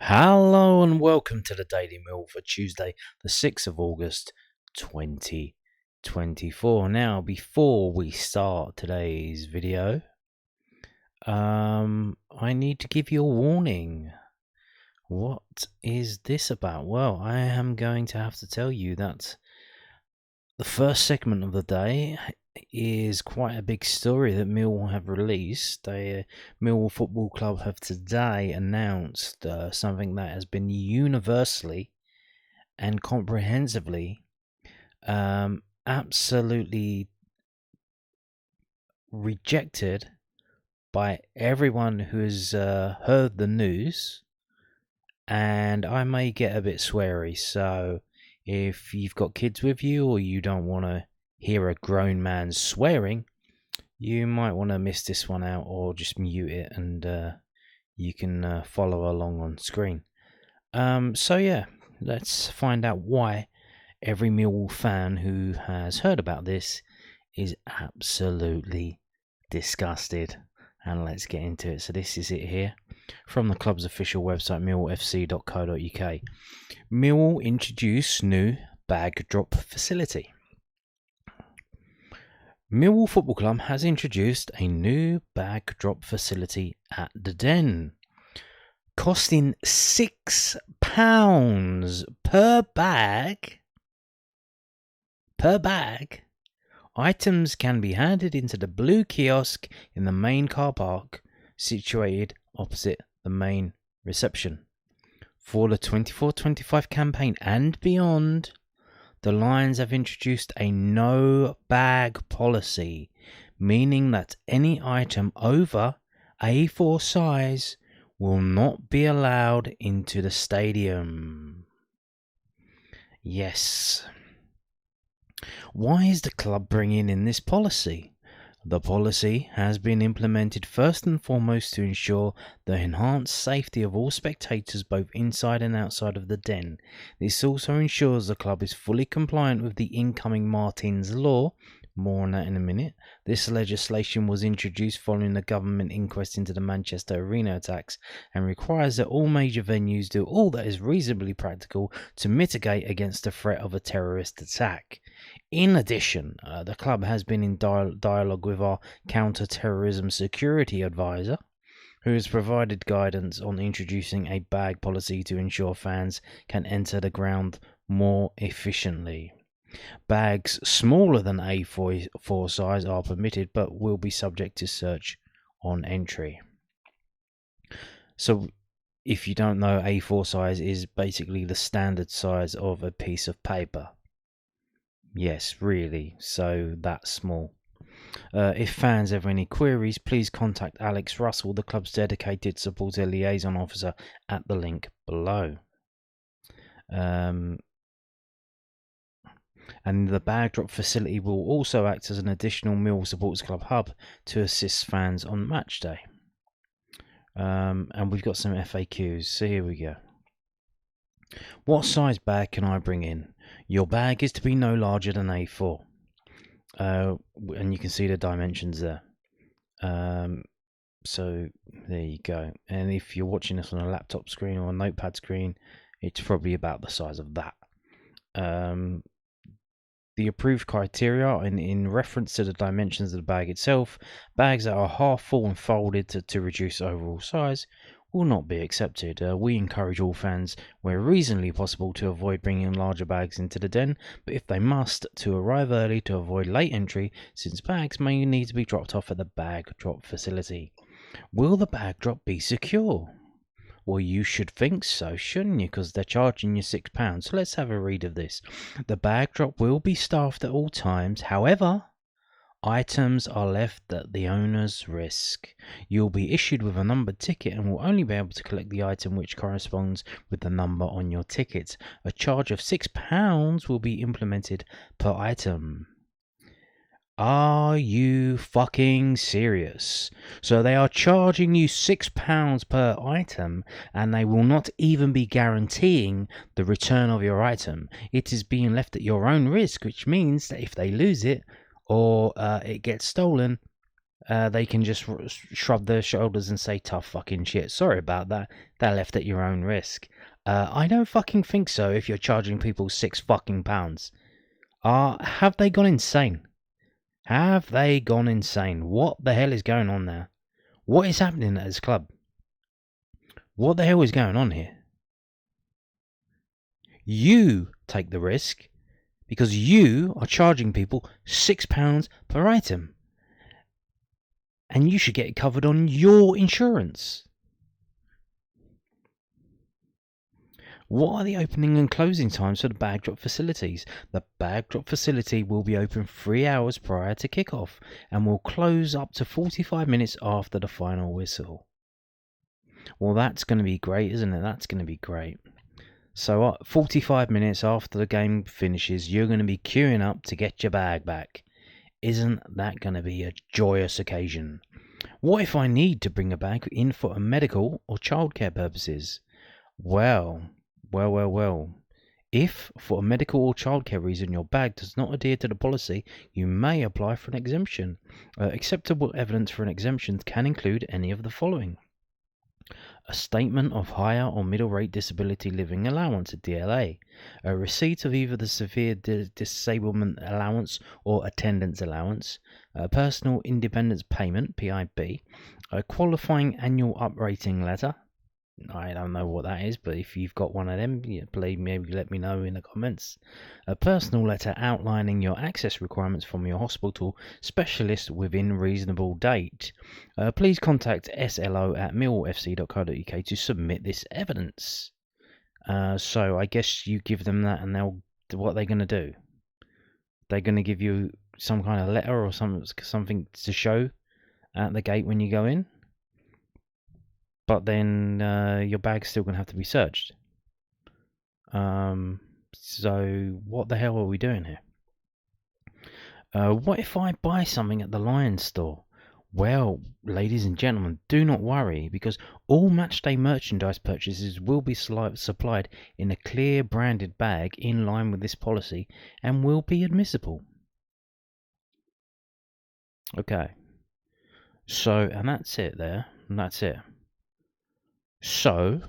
Hello and welcome to the Daily Mill for Tuesday, the 6th of August 2024. Now, before we start today's video, I need to give you a warning. What is this about? Well, I am going to have to tell you that the first segment of the day is quite a big story that Millwall have released. Millwall Football Club have today announced something that has been universally and comprehensively absolutely rejected by everyone who has heard the news, and I may get a bit sweary, so if you've got kids with you or you don't want to hear a grown man swearing, you might want to miss this one out or just mute it, and you can follow along on screen. So yeah, let's find out why every Millwall fan who has heard about this is absolutely disgusted. And let's get into it. So this is it here from the club's official website, millwallfc.co.uk. Millwall introduce new bag drop facility. Millwall Football Club has introduced a new bag drop facility at the Den, costing £6 per bag. Items can be handed into the blue kiosk in the main car park, situated opposite the main reception. For the 24-25 campaign and beyond, the Lions have introduced a no bag policy, meaning that any item over A4 size will not be allowed into the stadium. Yes. Why is the club bringing in this policy? The policy has been implemented first and foremost to ensure the enhanced safety of all spectators both inside and outside of the Den. This also ensures the club is fully compliant with the incoming Martyns law. More on that in a minute. This legislation was introduced following the government inquest into the Manchester Arena attacks and requires that all major venues do all that is reasonably practical to mitigate against the threat of a terrorist attack. In addition, the club has been in dialogue with our counter-terrorism security advisor, who has provided guidance on introducing a bag policy to ensure fans can enter the ground more efficiently. Bags smaller than A4 size are permitted but will be subject to search on entry. So if you don't know, A4 size is basically the standard size of a piece of paper. Yes, really, so that's small. If fans have any queries, please contact Alex Russell, the club's dedicated supporter liaison officer, at the link below. And the bag drop facility will also act as an additional Millwall Supporters Club hub to assist fans on match day. And we've got some FAQs, so here we go. What size bag can I bring in? Your bag is to be no larger than A4. And you can see the dimensions there. So there you go. And if you're watching this on a laptop screen or a notepad screen, it's probably about the size of that. The approved criteria in reference to the dimensions of the bag itself, bags that are half full and folded to reduce overall size will not be accepted. We encourage all fans, where reasonably possible, to avoid bringing larger bags into the Den, but if they must, to arrive early to avoid late entry, since bags may need to be dropped off at the bag drop facility. Will the bag drop be secure? Well, you should think so, shouldn't you? Because they're charging you £6. So let's have a read of this. The bag drop will be staffed at all times. However, items are left at the owner's risk. You'll be issued with a numbered ticket and will only be able to collect the item which corresponds with the number on your ticket. A charge of £6 will be implemented per item. Are you fucking serious? So they are charging you £6 per item, and they will not even be guaranteeing the return of your item. It is being left at your own risk, which means that if they lose it or it gets stolen, they can just shrug their shoulders and say tough fucking shit. Sorry about that. They're left at your own risk. I don't fucking think so if you're charging people £6 fucking pounds. Have they gone insane? Have they gone insane? What the hell is going on there? What is happening at this club? What the hell is going on here? You take the risk because you are charging people £6 per item. And you should get it covered on your insurance. What are the opening and closing times for the bag drop facilities? The bag drop facility will be open 3 hours prior to kick-off and will close up to 45 minutes after the final whistle. Well, that's going to be great, isn't it? That's going to be great. So 45 minutes after the game finishes, you're going to be queuing up to get your bag back. Isn't that going to be a joyous occasion? What if I need to bring a bag in for a medical or childcare purposes? Well. If, for a medical or childcare reason, your bag does not adhere to the policy, you may apply for an exemption. Acceptable evidence for an exemption can include any of the following: a statement of higher or middle rate disability living allowance, a DLA, a receipt of either the severe disablement allowance or attendance allowance, a personal independence payment, PIP, a qualifying annual uprating letter. I don't know what that is, but if you've got one of them, please maybe let me know in the comments. A personal letter outlining your access requirements from your hospital specialist within reasonable date. Please contact slo@millwallfc.co.uk to submit this evidence. So I guess you give them that, and what are they going to do? They're going to give you some kind of letter or something to show at the gate when you go in. But then your bag's still going to have to be searched. So what the hell are we doing here? What if I buy something at the Lions store? Well, ladies and gentlemen, do not worry, because all matchday merchandise purchases will be supplied in a clear branded bag in line with this policy and will be admissible. Okay. So, and that's it there. And that's it. So,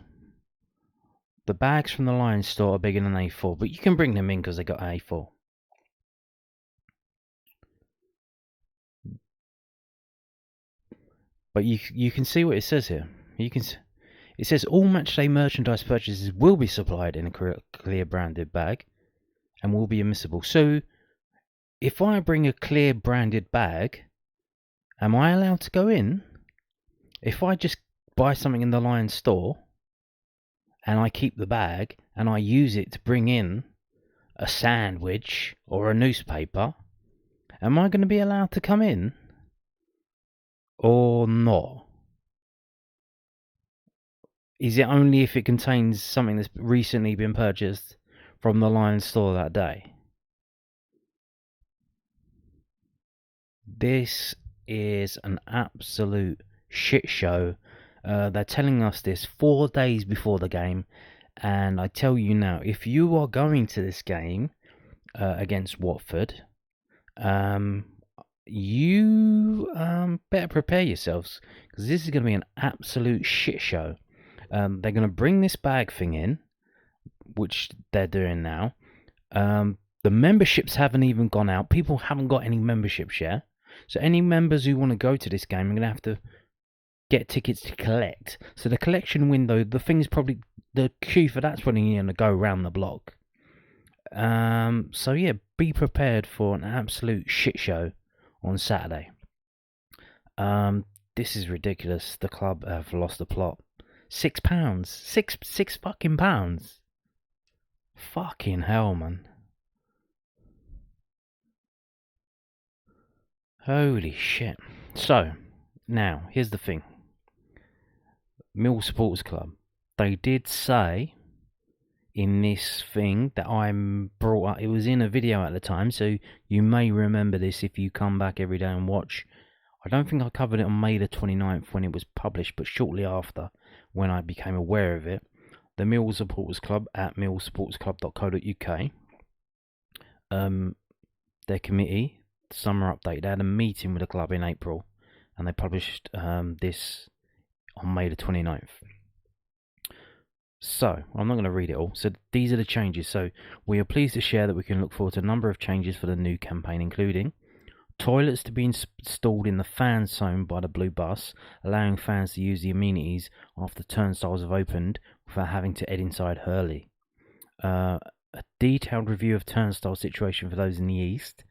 the bags from the Lions store are bigger than A4, but you can bring them in because they got A4. But you can see what it says here. It says all matchday merchandise purchases will be supplied in a clear branded bag and will be admissible. So, if I bring a clear branded bag, am I allowed to go in? If I just buy something in the Lions store and I keep the bag and I use it to bring in a sandwich or a newspaper, am I going to be allowed to come in or not? Is it only if it contains something that's recently been purchased from the Lions store that day? This is an absolute shit show. They're telling us this 4 days before the game, and I tell you now, if you are going to this game against Watford, you better prepare yourselves, because this is going to be an absolute shit show. They're going to bring this bag thing in, which they're doing now. The memberships haven't even gone out. People haven't got any memberships yet. So any members who want to go to this game are going to have to get tickets to collect. So the collection window, the queue for that's probably going to go around the block. So yeah, be prepared for an absolute shit show on Saturday. This is ridiculous. The club have lost the plot. £6. Six fucking pounds. Fucking hell, man. Holy shit. So, now, here's the thing. Millwall Supporters Club. They did say in this thing that I brought up, it was in a video at the time, so you may remember this if you come back every day and watch. I don't think I covered it on May the 29th when it was published, but shortly after, when I became aware of it, the Millwall Supporters Club at millwallsupportersclub.co.uk, their committee, summer update, they had a meeting with the club in April, and they published this on May the 29th. So, I'm not going to read it all. So, these are the changes. So, we are pleased to share that we can look forward to a number of changes for the new campaign, including toilets to be installed in the fan zone by the Blue Bus, allowing fans to use the amenities after turnstiles have opened without having to head inside early. A detailed review of turnstile situation for those in the east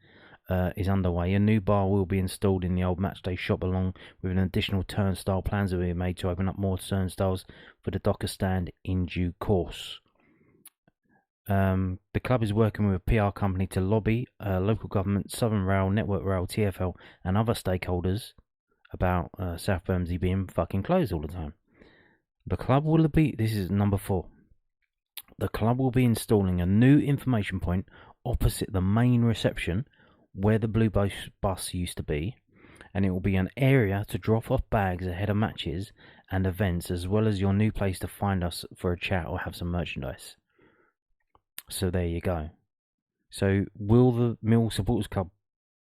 is underway. A new bar will be installed in the old Matchday shop, along with an additional turnstile. Plans are being made to open up more turnstiles for the Docker stand in due course. The club is working with a PR company to lobby local government, Southern Rail, Network Rail, TfL and other stakeholders about South Bermondsey being fucking closed all the time. The club will be, this is number 4, the club will be installing a new information point opposite the main reception where the Blue Bus used to be, and it will be an area to drop off bags ahead of matches and events, as well as your new place to find us for a chat or have some merchandise. So there you go. So will the Millwall Supporters Club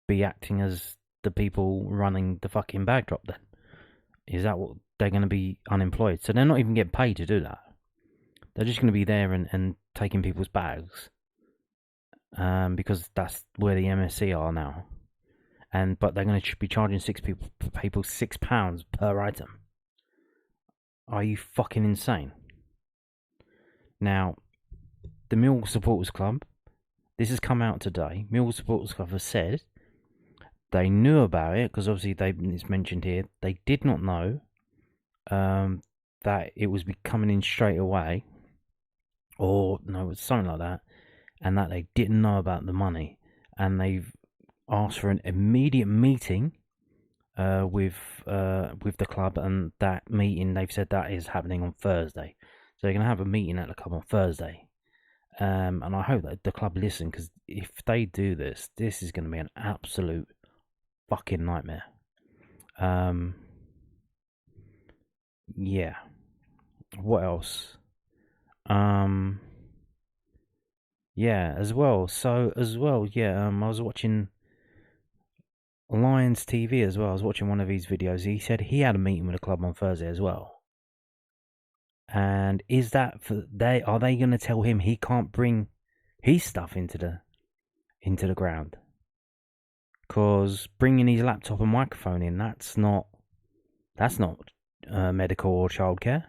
be acting as the people running the fucking bag drop then? Is that what they're going to be unemployed? So they're not even getting paid to do that. They're just going to be there and taking people's bags. Because that's where the MSC are now. But they're going to be charging people £6 per item. Are you fucking insane? Now, the Millwall Supporters Club, this has come out today. Millwall Supporters Club has said they knew about it, because obviously it's mentioned here. They did not know that it was coming in straight away, or no, something like that, and that they didn't know about the money, and they've asked for an immediate meeting with the club, and that meeting, they've said that is happening on Thursday. So they're going to have a meeting at the club on Thursday. And I hope that the club listen, because if they do this is going to be an absolute fucking nightmare. Yeah. What else? Yeah, as well. I was watching Lions TV as well. I was watching one of his videos. He said he had a meeting with the club on Thursday as well. And is that are they going to tell him he can't bring his stuff into the ground? Because bringing his laptop and microphone in, that's not medical or childcare.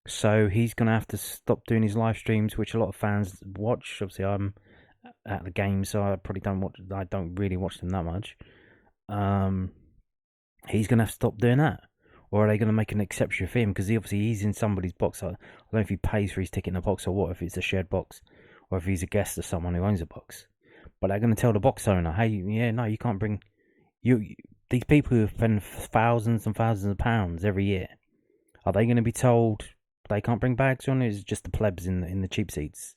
So he's going to have to stop doing his live streams, which a lot of fans watch. Obviously, I'm at the game, so I probably don't really watch them that much. He's going to have to stop doing that. Or are they going to make an exception for him? Because he's in somebody's box. I don't know if he pays for his ticket in a box or what, if it's a shared box, or if he's a guest of someone who owns a box. But they're going to tell the box owner, hey, yeah, no, you can't bring... These people who spend thousands and thousands of pounds every year, are they going to be told they can't bring bags on? Or is it just the plebs in the cheap seats?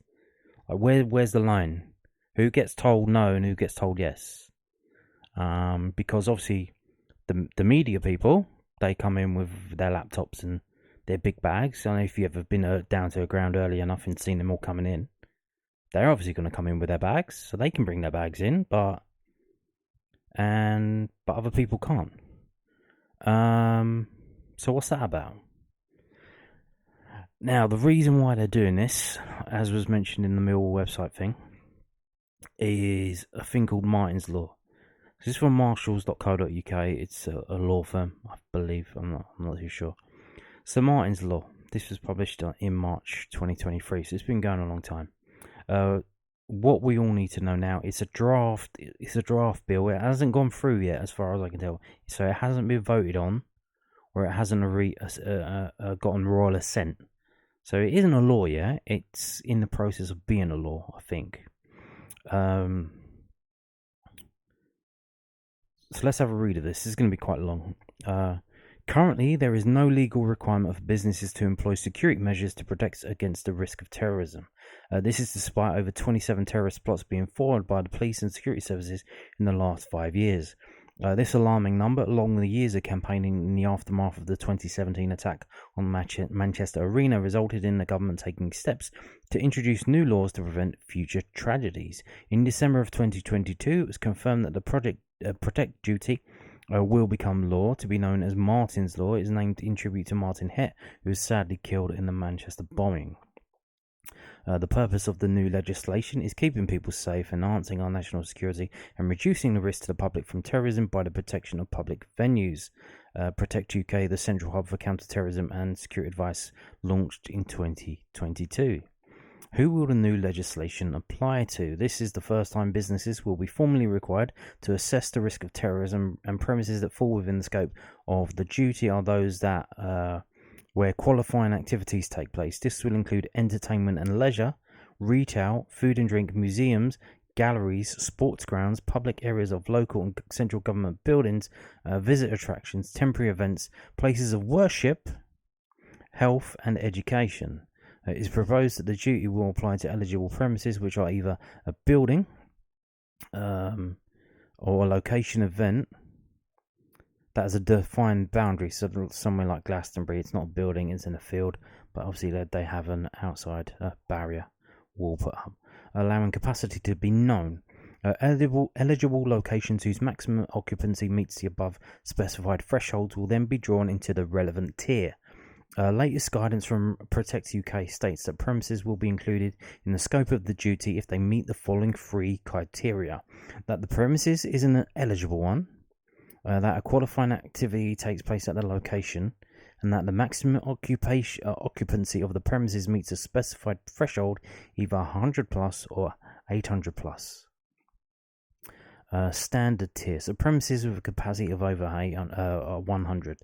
Like, where's the line? Who gets told no and who gets told yes? Because obviously the media people, they come in with their laptops and their big bags. I don't know if you've ever been down to a ground early enough and seen them all coming in. They're obviously going to come in with their bags, so they can bring their bags in, but other people can't. So what's that about? Now, the reason why they're doing this, as was mentioned in the Millwall website thing, is a thing called Martyn's Law. This is from marshals.co.uk. It's a law firm, I believe. I'm not too sure. So Martyn's Law. This was published in March 2023, so it's been going a long time. What we all need to know now, it's a draft bill. It hasn't gone through yet, as far as I can tell. So it hasn't been voted on, or it hasn't gotten royal assent. So it isn't a law yet. It's in the process of being a law, I think. So let's have a read of this. This is going to be quite long. Currently, there is no legal requirement for businesses to employ security measures to protect against the risk of terrorism. This is despite over 27 terrorist plots being foiled by the police and security services in the last 5 years. This alarming number, along with the years of campaigning in the aftermath of the 2017 attack on Manchester Arena, resulted in the government taking steps to introduce new laws to prevent future tragedies. In December of 2022, it was confirmed that the Protect Duty will become law, to be known as Martyn's Law. It is named in tribute to Martyn Het, who was sadly killed in the Manchester bombing. The purpose of the new legislation is keeping people safe, enhancing our national security, and reducing the risk to the public from terrorism by the protection of public venues. Protect UK, the central hub for counter-terrorism and security advice, launched in 2022. Who will the new legislation apply to? This is the first time businesses will be formally required to assess the risk of terrorism, and premises that fall within the scope of the duty are those that where qualifying activities take place. This will include entertainment and leisure, retail, food and drink, museums, galleries, sports grounds, public areas of local and central government buildings, visit attractions, temporary events, places of worship, health and education. It is proposed that the duty will apply to eligible premises which are either a building or a location event that has a defined boundary. So somewhere like Glastonbury, it's not a building, it's in a field, but obviously they have an outside barrier wall put up, allowing capacity to be known. Eligible locations whose maximum occupancy meets the above specified thresholds will then be drawn into the relevant tier. Latest guidance from Protect UK states that premises will be included in the scope of the duty if they meet the following three criteria: that the premises is an eligible one, that a qualifying activity takes place at the location, and that the maximum occupancy of the premises meets a specified threshold, either 100 plus or 800 plus. Standard tier. So premises with a capacity of over 100.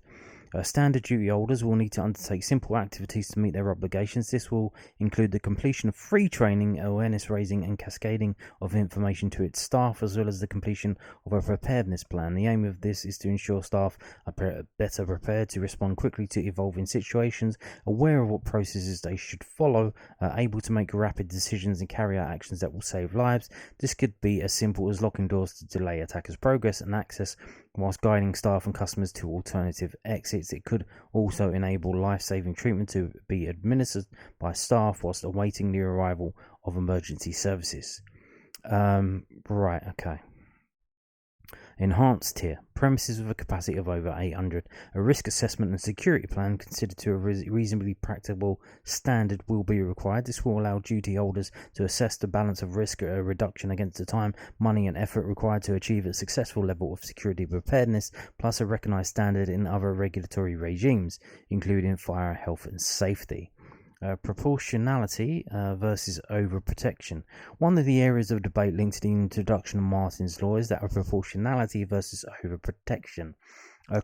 Standard duty holders will need to undertake simple activities to meet their obligations. This will include the completion of free training, awareness raising and cascading of information to its staff, as well as the completion of a preparedness plan. The aim of this is to ensure staff are better prepared to respond quickly to evolving situations, aware of what processes they should follow, able to make rapid decisions and carry out actions that will save lives. This could be as simple as locking doors to delay attackers' progress and access, whilst guiding staff and customers to alternative exits. It could also enable life-saving treatment to be administered by staff whilst awaiting the arrival of emergency services. Right, okay. Enhanced tier. Premises with a capacity of over 800. A risk assessment and security plan considered to a reasonably practicable standard will be required. This will allow duty holders to assess the balance of risk reduction against the time, money and effort required to achieve a successful level of security preparedness, plus a recognised standard in other regulatory regimes, including fire, health and safety. Proportionality versus overprotection. One of the areas of debate linked to the introduction of Martyn's Law is that of proportionality versus overprotection.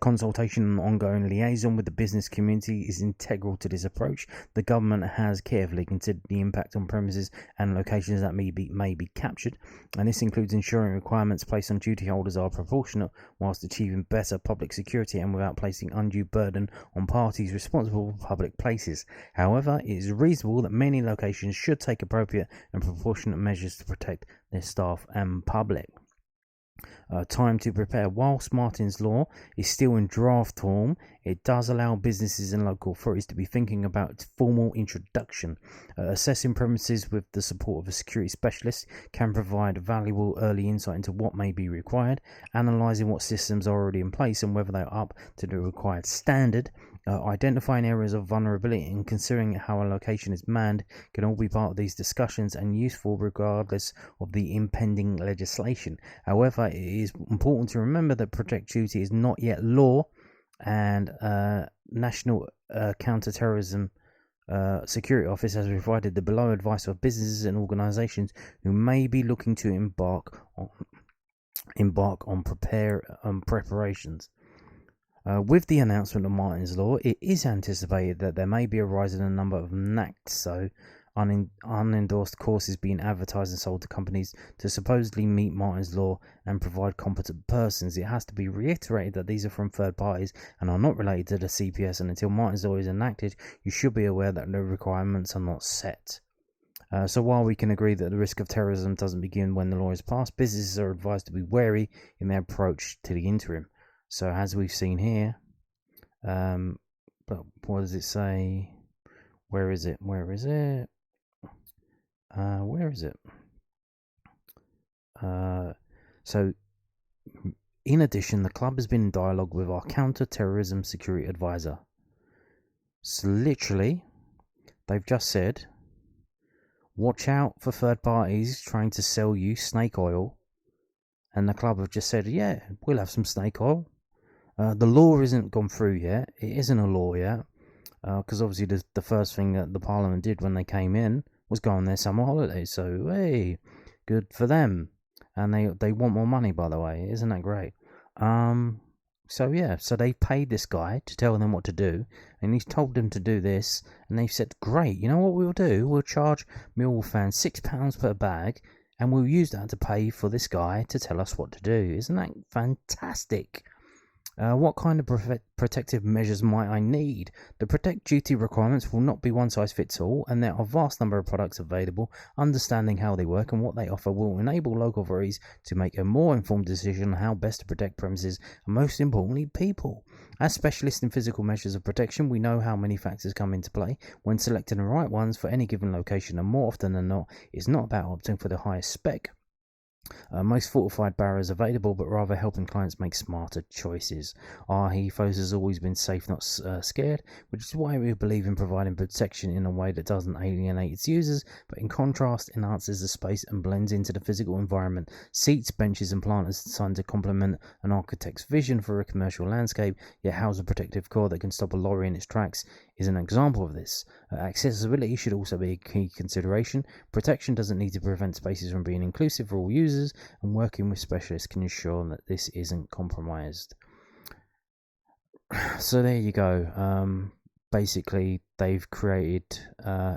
Consultation and ongoing liaison with the business community is integral to this approach. The government has carefully considered the impact on premises and locations that may be captured, and this includes ensuring requirements placed on duty holders are proportionate whilst achieving better public security and without placing undue burden on parties responsible for public places. However, it is reasonable that many locations should take appropriate and proportionate measures to protect their staff and public. Time to prepare. Whilst Martyn's Law is still in draft form, it does allow businesses and local authorities to be thinking about its formal introduction. Assessing premises with the support of a security specialist can provide valuable early insight into what may be required. Analysing what systems are already in place and whether they are up to the required standard. Identifying areas of vulnerability and considering how a location is manned can all be part of these discussions and useful regardless of the impending legislation. However, it is important to remember that Protect Duty is not yet law, and National Counter-Terrorism Security Office has provided the below advice of businesses and organisations who may be looking to embark on preparations. With the announcement of Martyn's Law, it is anticipated that there may be a rise in the number of NACs, so unendorsed courses being advertised and sold to companies to supposedly meet Martyn's Law and provide competent persons. It has to be reiterated that these are from third parties and are not related to the CPS, and until Martyn's Law is enacted, you should be aware that the requirements are not set. So while we can agree that the risk of terrorism doesn't begin when the law is passed, businesses are advised to be wary in their approach to the interim. So as we've seen here, but what does it say? Where is it? Where is it? So In addition, the club has been in dialogue with our counter-terrorism security advisor. So literally, they've just said, watch out for third parties trying to sell you snake oil. And the club have just said, yeah, we'll have some snake oil. The law isn't gone through yet. It isn't a law yet. Because obviously the first thing that the Parliament did when they came in was go on their summer holidays. So, hey, good for them. And they want more money, by the way. Isn't that great? So they paid this guy to tell them what to do. And he's told them to do this. And they've said, great, you know what we'll do? We'll charge Millwall fans £6 per bag. And we'll use that to pay for this guy to tell us what to do. Isn't that fantastic? What kind of protective measures might I need? The protect duty requirements will not be one size fits all, and there are a vast number of products available. Understanding how they work and what they offer will enable local authorities to make a more informed decision on how best to protect premises and, most importantly, people. As specialists in physical measures of protection, we know how many factors come into play when selecting the right ones for any given location, and more often than not, it's not about opting for the highest spec. Most fortified barriers available, but rather helping clients make smarter choices. Our ethos has always been safe, not scared, which is why we believe in providing protection in a way that doesn't alienate its users, but in contrast enhances the space and blends into the physical environment. Seats, benches and planters designed to complement an architect's vision for a commercial landscape, yet house a protective core that can stop a lorry in its tracks, is an example of this. Accessibility should also be a key consideration. Protection doesn't need to prevent spaces from being inclusive for all users, and working with specialists can ensure that this isn't compromised. So there you go. Basically, they've created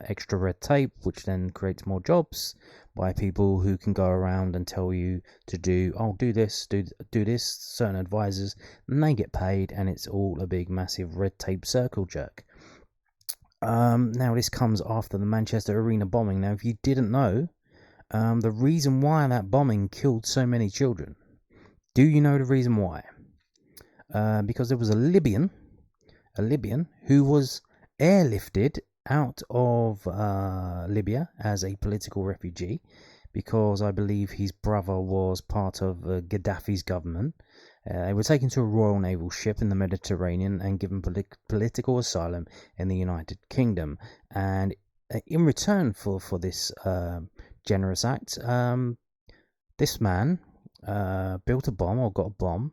extra red tape, which then creates more jobs by people who can go around and tell you to do this, do this, certain advisors, and they get paid, and it's all a big, massive red tape circle jerk. Now, this comes after the Manchester Arena bombing. Now, if you didn't know, the reason why that bombing killed so many children, do you know the reason why? Because there was a Libyan who was airlifted out of Libya as a political refugee, because I believe his brother was part of Gaddafi's government. They were taken to a Royal Naval ship in the Mediterranean and given political asylum in the United Kingdom. And in return for this generous act, this man built a bomb, or got a bomb,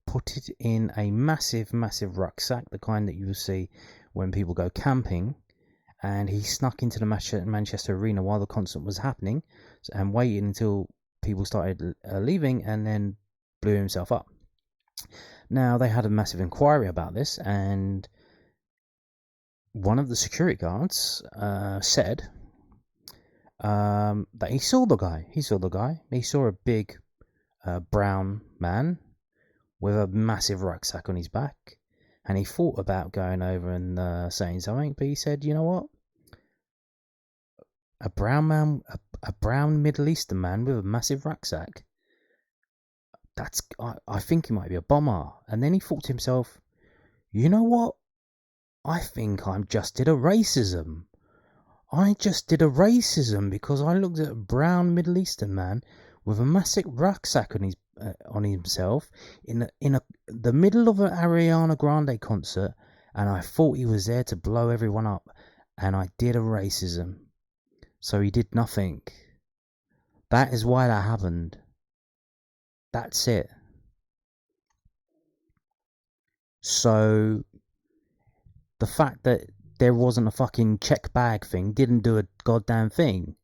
put it in a massive rucksack, the kind that you will see when people go camping, and he snuck into the Manchester Arena while the concert was happening and waited until people started leaving, and then blew himself up. Now, they had a massive inquiry about this, and one of the security guards said that he saw the guy. He saw a big brown man with a massive rucksack on his back, and he thought about going over and saying something, but he said, you know what? A brown man, a brown Middle Eastern man with a massive rucksack. I think he might be a bomber. And then he thought to himself, you know what? I think I just did a racism. Because I looked at a brown Middle Eastern man with a massive rucksack on himself in the middle of an Ariana Grande concert, and I thought he was there to blow everyone up, and I did a racism. So he did nothing. That is why that happened. That's it. So the fact that there wasn't a fucking check bag thing didn't do a goddamn thing.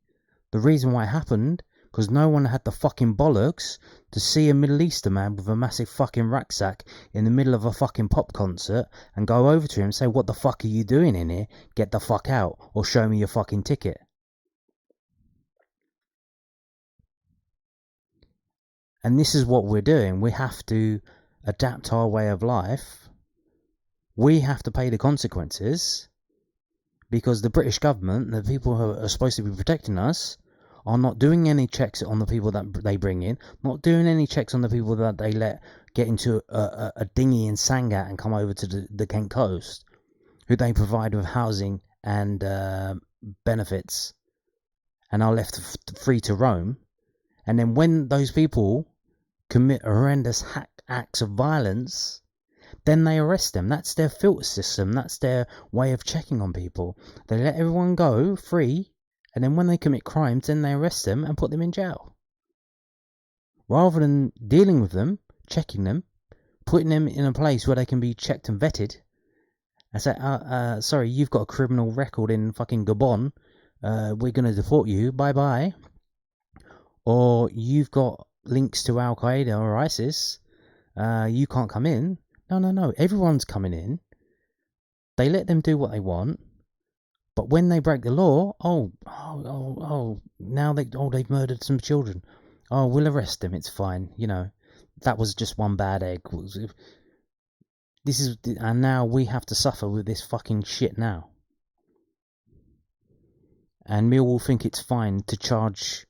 The reason why it happened, because no one had the fucking bollocks to see a Middle Eastern man with a massive fucking rucksack in the middle of a fucking pop concert and go over to him and say, what the fuck are you doing in here? Get the fuck out, or show me your fucking ticket. And this is what we're doing. We have to adapt our way of life. We have to pay the consequences, because the British government, the people who are supposed to be protecting us, are not doing any checks on the people that they bring in, not doing any checks on the people that they let get into a dinghy in Sangatte and come over to the Kent coast, who they provide with housing and benefits, and are left free to roam. And then when those people commit horrendous acts of violence, then they arrest them. That's their filter system. That's their way of checking on people. They let everyone go free, and then when they commit crimes, then they arrest them and put them in jail. Rather than dealing with them, checking them, putting them in a place where they can be checked and vetted, and say, sorry, you've got a criminal record in fucking Gabon, we're going to deport you, bye-bye. Or you've got links to Al-Qaeda or ISIS, you can't come in. No, everyone's coming in. They let them do what they want, but when they break the law, now they've murdered some children. Oh, we'll arrest them, it's fine, that was just one bad egg. And now we have to suffer with this fucking shit now. And Millwall think it's fine to charge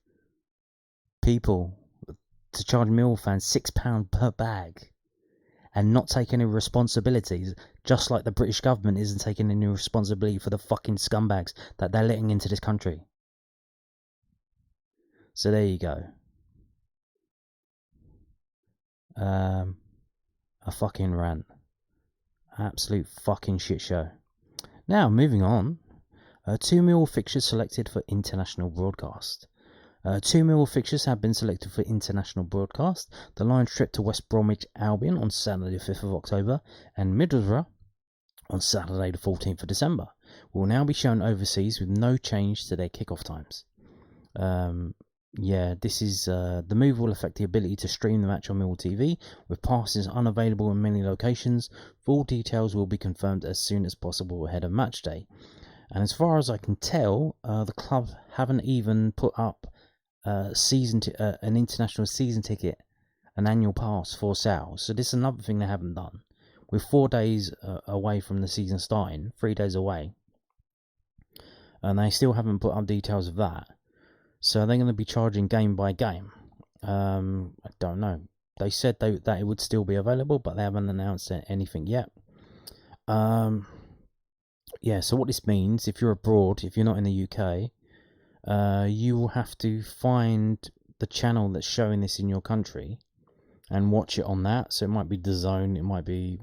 Millwall fans £6 per bag and not take any responsibilities, just like the British government isn't taking any responsibility for the fucking scumbags that they're letting into this country. So there you go. A fucking rant. Absolute fucking shit show. Now, moving on. 2 Millwall fixtures selected for international broadcast. 2 Millwall fixtures have been selected for international broadcast. The Lions trip to West Bromwich Albion on Saturday the 5th of October and Middlesbrough on Saturday the 14th of December will now be shown overseas with no change to their kickoff times. This is the move will affect the ability to stream the match on Millwall TV, with passes unavailable in many locations. Full details will be confirmed as soon as possible ahead of match day. And as far as I can tell, the club haven't even put up an international season ticket, an annual pass for sale. So this is another thing they haven't done. We're 4 days away from the season starting, 3 days away, and they still haven't put up details of that. So they're going to be charging game by game. I don't know. They said that it would still be available, but they haven't announced anything yet. So what this means, if you're abroad, if you're not in the UK, you will have to find the channel that's showing this in your country and watch it on that. So it might be DAZN, it might be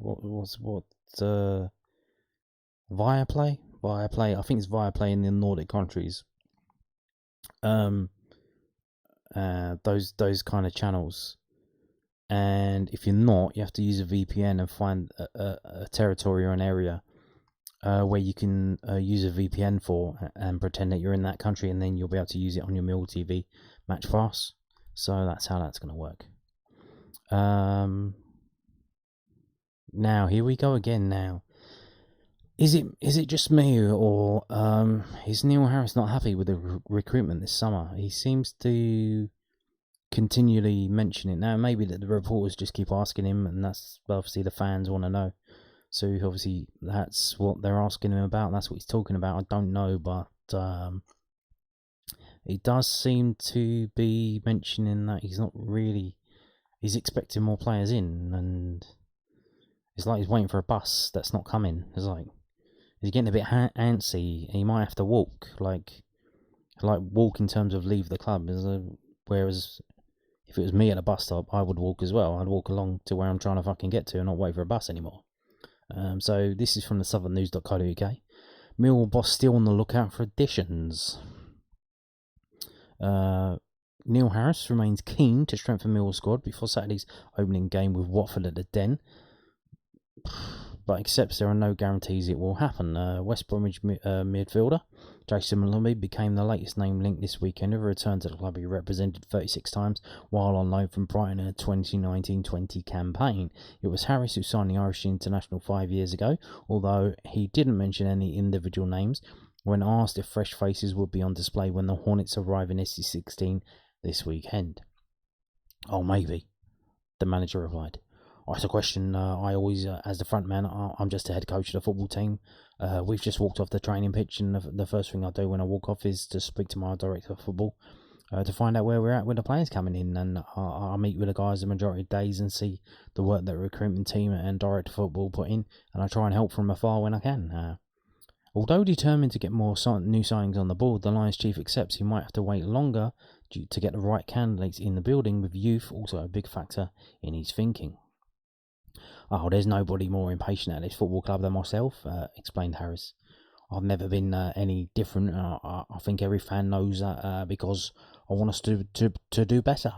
Viaplay. I think it's Viaplay in the Nordic countries. Those kind of channels. And if you're not, you have to use a VPN and find a territory or an area where you can use a VPN for and pretend that you're in that country, and then you'll be able to use it on your Millwall TV match pass. So that's how that's going to work. Now here we go again. Now, is it just me, or is Neil Harris not happy with the recruitment this summer? He seems to continually mention it. Now maybe that the reporters just keep asking him, and that's obviously the fans want to know. So obviously that's what they're asking him about. That's what he's talking about. I don't know, but he does seem to be mentioning that he's expecting more players in, and it's like he's waiting for a bus that's not coming. It's like he's getting a bit antsy. He might have to walk, like walk in terms of leave the club. Whereas if it was me at a bus stop, I would walk as well. I'd walk along to where I'm trying to fucking get to and not wait for a bus anymore. So this is from the southernnews.co.uk. Millwall boss still on the lookout for additions. Neil Harris remains keen to strengthen Millwall squad before Saturday's opening game with Watford at the Den, but accepts there are no guarantees it will happen. West Bromwich midfielder Jason Malumbi became the latest name linked this weekend with a return to the club. He represented 36 times while on loan from Brighton in a 2019-20 campaign. It was Harris who signed the Irish international 5 years ago, although he didn't mention any individual names when asked if fresh faces would be on display when the Hornets arrive in SC16 this weekend. Oh, maybe, the manager replied. That's a question I always, as the front man, I'm just the head coach of the football team. We've just walked off the training pitch, and the first thing I do when I walk off is to speak to my director of football to find out where we're at with the players coming in. And I meet with the guys the majority of days and see the work that the recruitment team and director of football put in, and I try and help from afar when I can. Although determined to get more new signings on the board, the Lions chief accepts he might have to wait longer to get the right candidates in the building, with youth also a big factor in his thinking. "Oh, there's nobody more impatient at this football club than myself," explained Harris. "I've never been any different. I think every fan knows that because I want us to do better.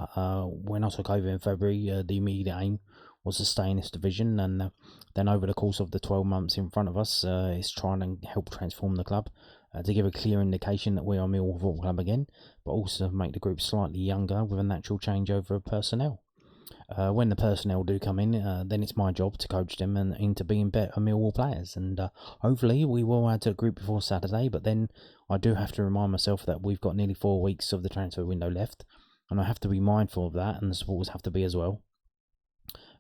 When I took over in February, the immediate aim was to stay in this division, and then over the course of the 12 months in front of us, is trying to help transform the club to give a clear indication that we are Millwall Football Club again, but also make the group slightly younger with a natural changeover of personnel. When the personnel do come in, then it's my job to coach them and into being better Millwall players. And hopefully we will add to the group before Saturday, but then I do have to remind myself that we've got nearly 4 weeks of the transfer window left, and I have to be mindful of that, and the supporters have to be as well.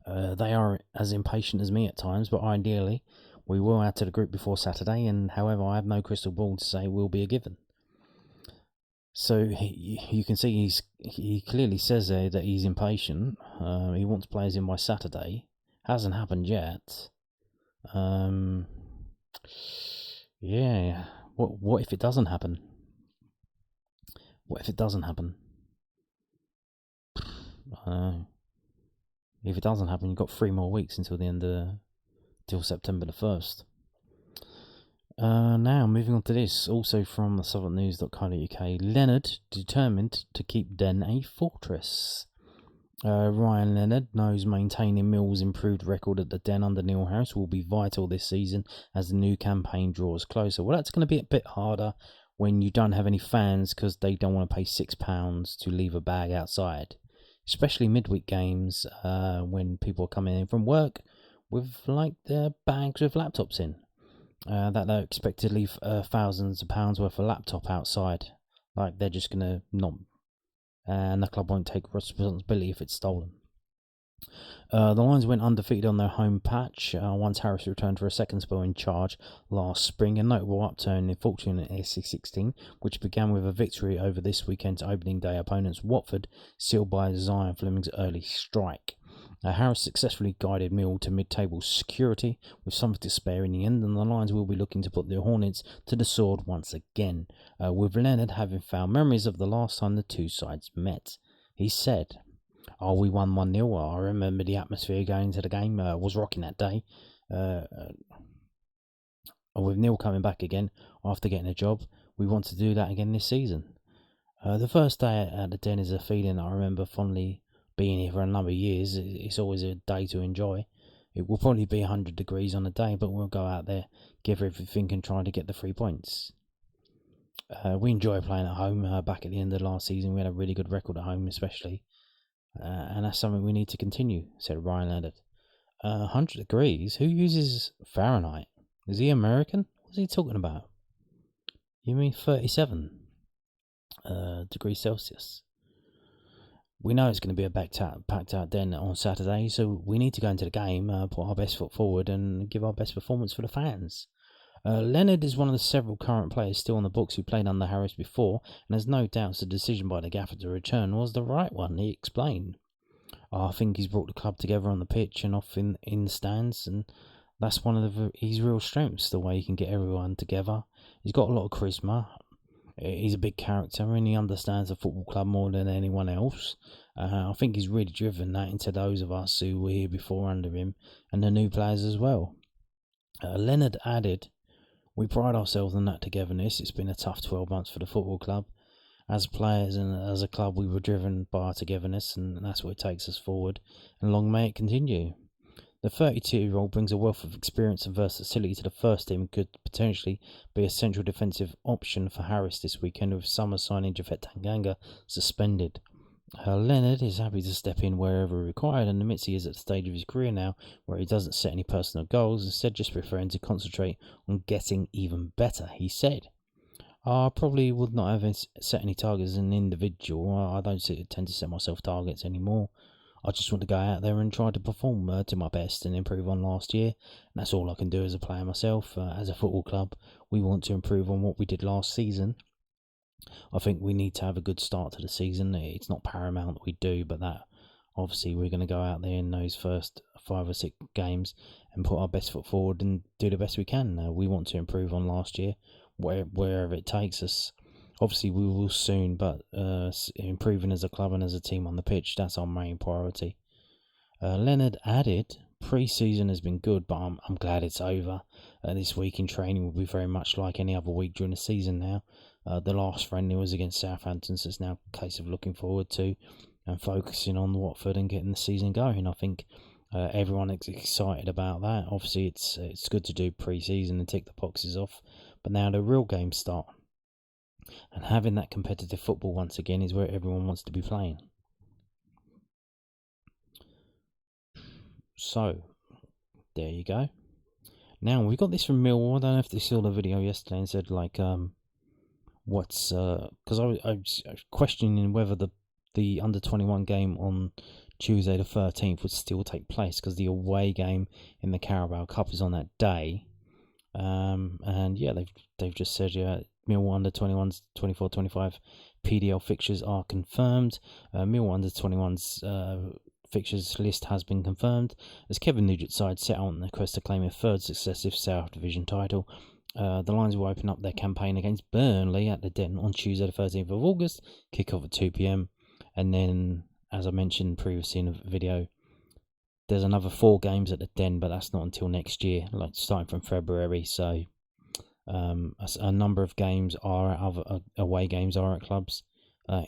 They are as impatient as me at times, but ideally we will add to the group before Saturday, and however I have no crystal ball to say will be a given. So you can see he clearly says there that he's impatient. He wants players in by Saturday. Hasn't happened yet. Yeah. What if it doesn't happen? What if it doesn't happen? If it doesn't happen, you've got 3 more weeks until the end of till September the 1st. Now, moving on to this, also from the southwarknews.co.uk, Leonard determined to keep Den a fortress. Ryan Leonard knows maintaining Mill's improved record at the Den under Neil Harris will be vital this season as the new campaign draws closer. Well, that's going to be a bit harder when you don't have any fans because they don't want to pay £6 to leave a bag outside, especially midweek games when people are coming in from work with like their bags with laptops in. That they're expected to leave thousands of pounds worth of laptop outside. Like they're just going to not, and the club won't take responsibility if it's stolen. The Lions went undefeated on their home patch once Harris returned for a second spell in charge last spring. A notable upturn in fortune in SC16, which began with a victory over this weekend's opening day opponents Watford, sealed by Zion Fleming's early strike. Harris successfully guided Mill to mid-table security with something to spare in the end, and the Lions will be looking to put the Hornets to the sword once again, with Leonard having found memories of the last time the two sides met. He said, "Oh, we won 1-0. I remember the atmosphere going into the game was rocking that day. With Neil coming back again after getting a job, we want to do that again this season. The first day at the Den is a feeling I remember fondly. Being here for a number of years, it's always a day to enjoy. It will probably be 100 degrees on the day, but we'll go out there, give everything and try to get the 3 points. We enjoy playing at home. Back at the end of last season, we had a really good record at home, especially. And that's something we need to continue," said Ryan Leonard. 100 degrees? Who uses Fahrenheit? Is he American? What's he talking about? You mean 37 degrees Celsius? We know it's going to be a packed out Den on Saturday, so we need to go into the game, put our best foot forward and give our best performance for the fans. Leonard is one of the several current players still on the books who played under Harris before, and there's no doubts the decision by the gaffer to return was the right one, he explained. I think he's brought the club together on the pitch and off in the stands, and that's one of his real strengths, the way he can get everyone together. He's got a lot of charisma. He's a big character and he understands the football club more than anyone else. I think he's really driven that into those of us who were here before under him and the new players as well. Leonard added, "We pride ourselves on that togetherness. It's been a tough 12 months for the football club. As players and as a club, we were driven by our togetherness, and that's what takes us forward, and long may it continue." The 32-year-old brings a wealth of experience and versatility to the first team and could potentially be a central defensive option for Harris this weekend, with summer signing Jafet Tanganga suspended. Leonard is happy to step in wherever required and admits he is at the stage of his career now where he doesn't set any personal goals, instead just preferring to concentrate on getting even better. He said, "I probably would not have set any targets as an individual. I don't tend to set myself targets anymore. I just want to go out there and try to perform to my best and improve on last year. And that's all I can do as a player myself. As a football club, we want to improve on what we did last season. I think we need to have a good start to the season. It's not paramount that we do, but that obviously we're going to go out there in those first 5 or 6 games and put our best foot forward and do the best we can. We want to improve on last year, wherever it takes us. Obviously, we will soon, but improving as a club and as a team on the pitch, that's our main priority." Leonard added, Pre-season has been good, but I'm glad it's over. This week in training will be very much like any other week during the season now. The last friendly was against Southampton, so it's now a case of looking forward to and focusing on Watford and getting the season going. I think everyone is excited about that. Obviously, it's good to do pre-season and tick the boxes off, but now the real games start. And having that competitive football once again is where everyone wants to be playing. So, there you go. Now, we got this from Millwall. I don't know if they saw the video yesterday and said, like, what's... Because I was questioning whether the under-21 game on Tuesday the 13th would still take place, because the away game in the Carabao Cup is on that day. And, yeah, they've just said, yeah, Millwall under-21s 24-25 PDL fixtures are confirmed. Millwall under-21s... fixtures list has been confirmed as Kevin Nugent's side set out on the quest to claim a third successive South Division title. The Lions will open up their campaign against Burnley at the Den on Tuesday the 13th of August, kick-off at 2 p.m. And then, as I mentioned previously in the video, there's another 4 games at the Den, but that's not until next year, like starting from February. So a number of games are away games are at clubs.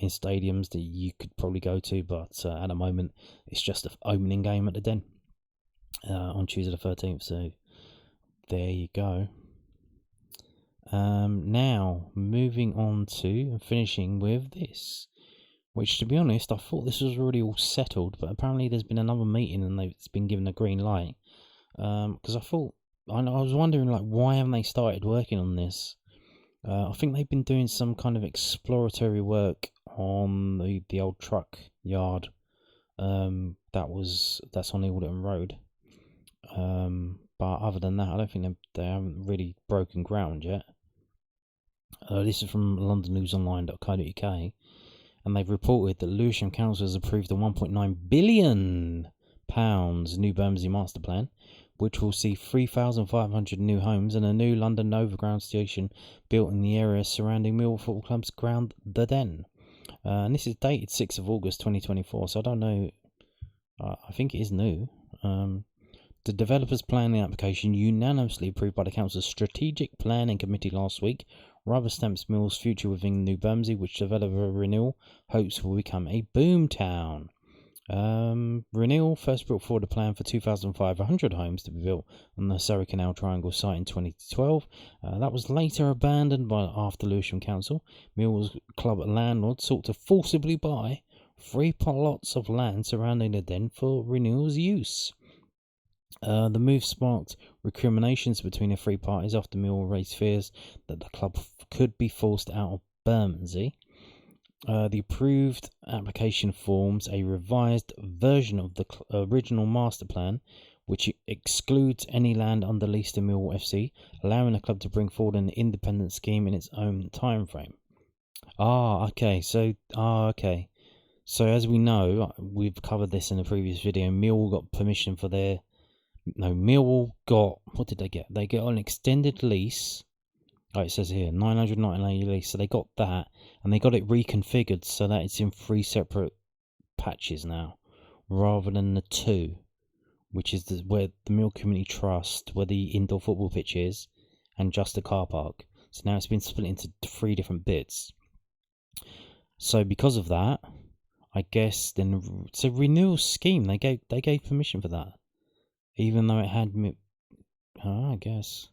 In stadiums that you could probably go to, but at the moment it's just the opening game at the Den on Tuesday the 13th, so there you go. Now moving on to and finishing with this, which, to be honest, I thought this was already all settled, but apparently there's been another meeting and it's been given a green light, because I was wondering, like, why haven't they started working on this? I think they've been doing some kind of exploratory work on the old truck yard. That's on Alderton Road. But other than that, I don't think they haven't really broken ground yet. This is from londonnewsonline.co.uk, and they've reported that Lewisham Council has approved the £1.9 billion New Bermondsey master plan, which will see 3,500 new homes and a new London Overground station built in the area surrounding Millwall Football Club's ground, The Den. And this is dated 6th of August 2024, so I don't know. I think it is new. The developer's planning application, unanimously approved by the Council's Strategic Planning Committee last week, rubber stamps Millwall's future within New Bermondsey, which developer Renewal hopes will become a boom town. Renewal first brought forward a plan for 2,500 homes to be built on the Surrey Canal Triangle site in 2012. That was later abandoned after Lewisham Council. Millwall's club landlord sought to forcibly buy 3 plots of land surrounding the Den for Renewal's use. The move sparked recriminations between the 3 parties after Millwall raised fears that the club could be forced out of Bermondsey. The approved application forms a revised version of the original master plan, which excludes any land under lease to Millwall FC, allowing the club to bring forward an independent scheme in its own time frame. Okay. So as we know, we've covered this in a previous video, Millwall got permission for Millwall got, what did they get? They got an extended lease. It says here, 999 lease. So they got that, and they got it reconfigured so that it's in 3 separate patches now, rather than the 2, which is where the Mill Community Trust, where the indoor football pitch is, and just the car park. So now it's been split into 3 different bits. So because of that, I guess then it's a renewal scheme. They gave permission for that, even though it had. I guess.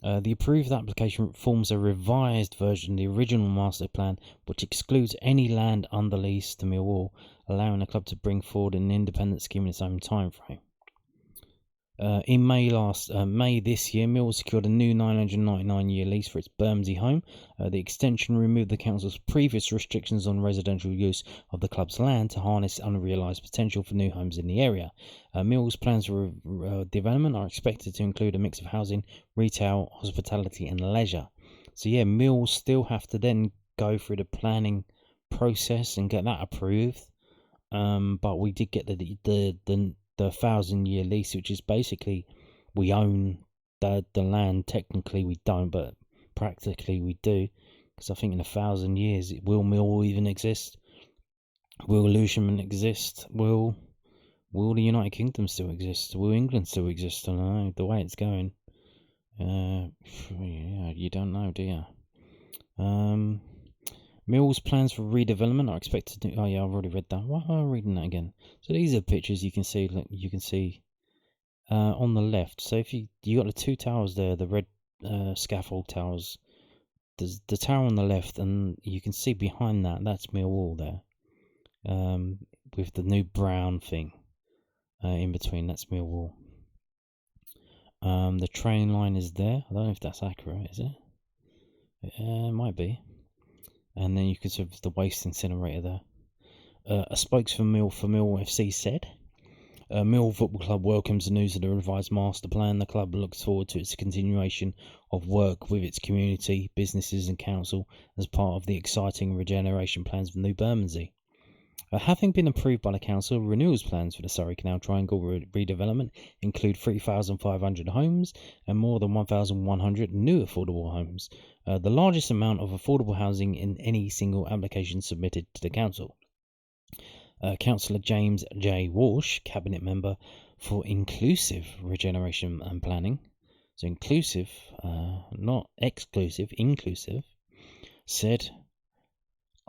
The approved application forms a revised version of the original master plan, which excludes any land under lease to Millwall, allowing the club to bring forward an independent scheme in its own time frame. In May this year, Millwall secured a new 999-year lease for its Bermondsey home. The extension removed the council's previous restrictions on residential use of the club's land to harness unrealised potential for new homes in the area. Millwall's plans for development are expected to include a mix of housing, retail, hospitality and leisure. So yeah, Millwall still have to then go through the planning process and get that approved. But we did get the 1,000-year lease, which is basically we own the land. Technically we don't, but practically we do, because I think in 1,000 years, will Millwall even exist? Will Lewisham exist? Will Will the United Kingdom still exist? Will England still exist? I don't know. The way it's going, yeah, you don't know, do you? Mill's plans for redevelopment are expected to. Oh yeah, I've already read that. Why am I reading that again? So these are pictures you can see. Look, you can see on the left. So if you got the two towers there, the red scaffold towers. There's the tower on the left, and you can see behind that. That's Millwall there, with the new brown thing in between. That's Millwall. The train line is there. I don't know if that's accurate. Is it? It might be. And then you can see the waste incinerator there. A spokesman for Mill FC said, Millwall Football Club welcomes the news of the revised master plan. The club looks forward to its continuation of work with its community, businesses and council as part of the exciting regeneration plans for New Bermondsey. Having been approved by the council, renewals plans for the Surrey Canal Triangle redevelopment include 3,500 homes and more than 1,100 new affordable homes, the largest amount of affordable housing in any single application submitted to the council. Councillor James J. Walsh, Cabinet Member for Inclusive Regeneration and Planning, so inclusive, not exclusive, inclusive, said,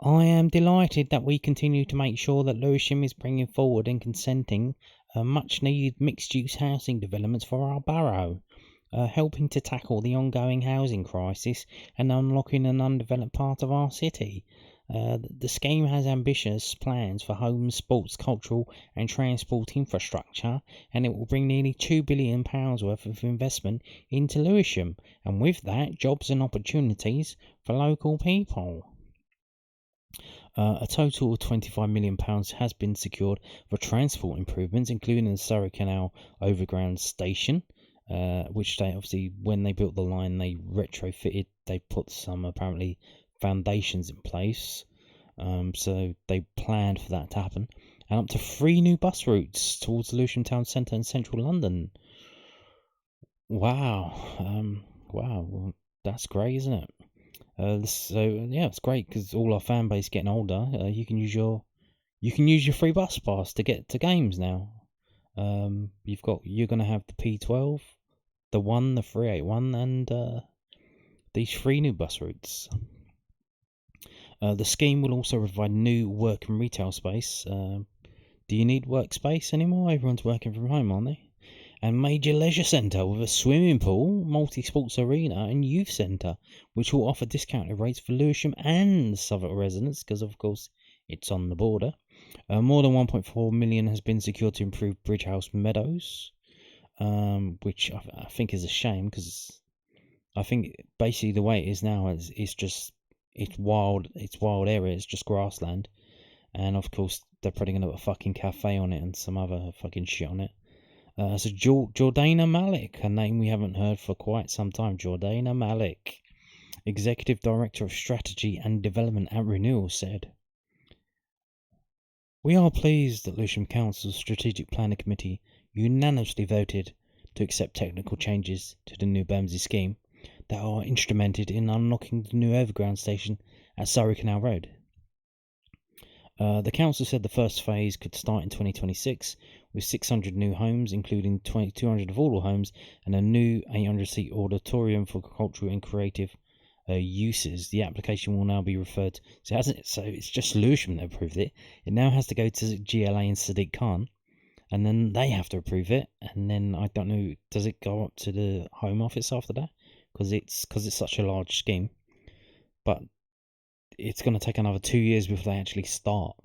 I am delighted that we continue to make sure that Lewisham is bringing forward and consenting much needed mixed use housing developments for our borough, helping to tackle the ongoing housing crisis and unlocking an undeveloped part of our city. The scheme has ambitious plans for homes, sports, cultural and transport infrastructure, and it will bring nearly £2 billion worth of investment into Lewisham, and with that, jobs and opportunities for local people. A total of £25 million has been secured for transport improvements, including the Surrey Canal Overground Station, which they obviously, when they built the line, they retrofitted. They put some apparently foundations in place, so they planned for that to happen, and up to 3 new bus routes towards the Lewisham Town Centre and central London. Wow, well, that's great, isn't it? So yeah, it's great because all our fan base getting older. You can use your free bus pass to get to games now. You're gonna have the P12, the 381, and these 3 new bus routes. The scheme will also provide new work and retail space. Do you need workspace anymore? Everyone's working from home, aren't they? And major leisure centre with a swimming pool, multi-sports arena and youth centre, which will offer discounted rates for Lewisham and Southwark residents, because of course it's on the border. More than 1.4 million has been secured to improve Bridge House Meadows, which I think is a shame, because I think basically the way it is now is it's wild area. It's just grassland, and of course they're putting another fucking cafe on it and some other fucking shit on it. So Jordana Malik, a name we haven't heard for quite some time. Jordana Malik, Executive Director of Strategy and Development at Renewal, said, we are pleased that Lewisham Council's Strategic Planning Committee unanimously voted to accept technical changes to the new Bermondsey scheme that are instrumented in unlocking the new overground station at Surrey Canal Road. The council said the first phase could start in 2026 with 600 new homes, including 200 affordable homes and a new 800-seat auditorium for cultural and creative uses. The application will now be referred so it's just Lewisham that approved it. It now has to go to GLA and Sadiq Khan, and then they have to approve it, and then I don't know, does it go up to the Home Office after that? Because it's such a large scheme, but it's going to take another 2 years before they actually start.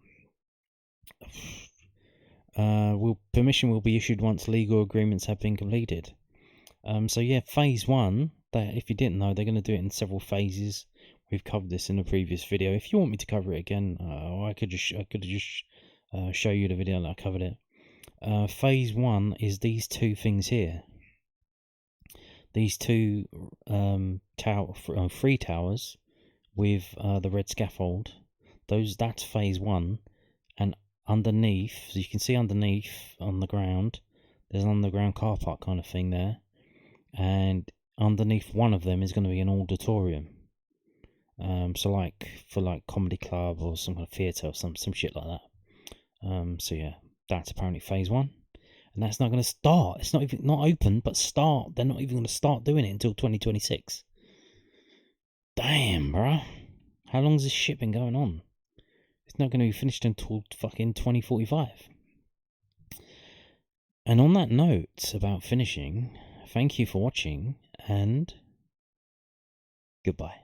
Permission will be issued once legal agreements have been completed. So yeah, phase 1. If you didn't know, they're going to do it in several phases. We've covered this in a previous video. If you want me to cover it again, I could just show you the video that I covered it. Phase 1 is these 2 things here. These 2 free towers with the red scaffold. That's phase 1, and underneath, so you can see underneath on the ground, there's an underground car park kind of thing there, and underneath one of them is going to be an auditorium. So like for comedy club or some kind of theatre or some shit like that. So yeah, That's apparently phase 1. And that's not going to start. It's not even not open, but start. They're not even going to start doing it until 2026. Damn, bruh. How long's this shit been going on? It's not going to be finished until fucking 2045. And on that note about finishing, thank you for watching, and goodbye.